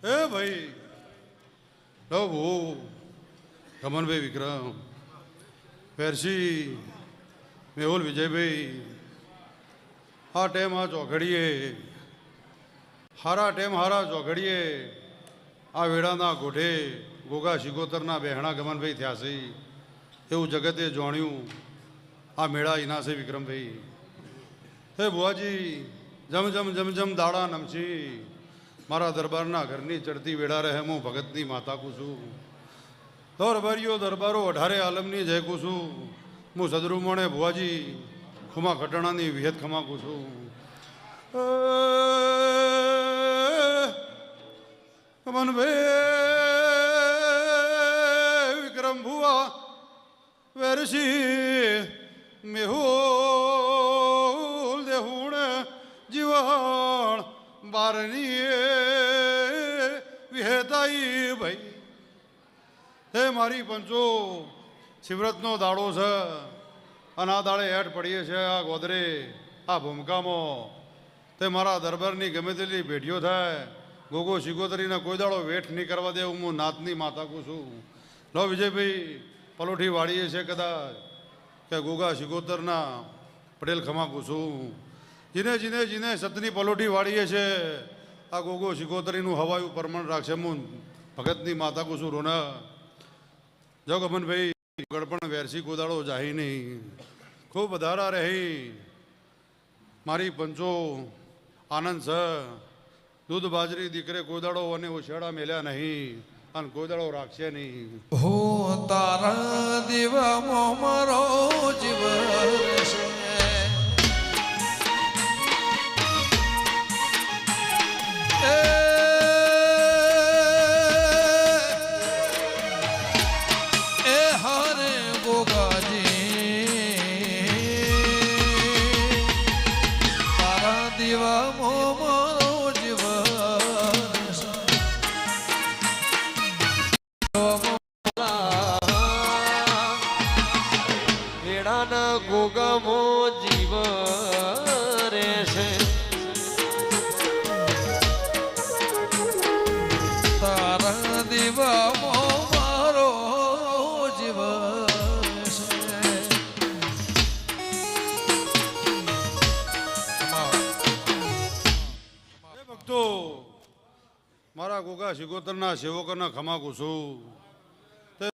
એ ભાઈ લો ભૂ રમણભાઈ વિક્રમ પેરસી મેહુલ વિજયભાઈ આ ટેમ આ ચોઘડીએ હારા ટેમ હારા ચોઘડીએ આ વેળાના ગોઠે ગોગા શિગોતરના બેહણા ગમનભાઈ થયા છે એવું જગતે જાણ્યું આ મેળા ઇના છે વિક્રમભાઈ હે બુઆજી જમ જમ જમ જમ દાડા નમશી મારા દરબારના ઘરની ચડતી વેળા રહે હું ભગતની માતા કુશું દરબારીઓ દરબારો 18 આલમની જય કુશું હું સદરૂમણે ભુવાજી ખુમા ખટણાની વિહત ખમા કુશું મન ભે વિક્રમ ભુવા વેરસી મેહુલ દેહુણ જીવણ બારની વિહેતાઈ ભાઈ હે મારી પંચો શિવરતનો દાડો છે અને આ દાડે હેઠ પડીએ છે આ ગોદરે આ ભૂમકામાં તે મારા દરબારની ગમે તેટલી ભેટીઓ થાય ગોગો શિગોતરીને કોઈ દાડો વેઠ નહીં કરવા દે હું નાતની માતા કું છું લો વિજયભાઈ પલોઠી વાળીએ છે કદાચ કે ગોગા શિગોતરના પટેલ ખમાકું છું જીને જીને જીને સતની પલોઠી વાળીએ છે આ ગોગો શિગોતરીનું હવાયું પરમણ રાખશે હું ભગતની માતા કું છું રોના જો ગમનભાઈ ગડપણ વેરસી ગોદાડો જાહી નહીં ખૂબ વધારા રહી મારી પંચો આનંદ છે દૂધ બાજરી દીકરે ગોદાડો અને ઓછેડા મેલ્યા નહીં અને ગોદાડો રાખશે નહીં હો તારા દીવા મારો જીવ ગોગમો જીવ રહેશે તારા દીવા મારો જીવ ભક્તો મારા ગોગા શિગોતરના સેવકોના ખમાકું છું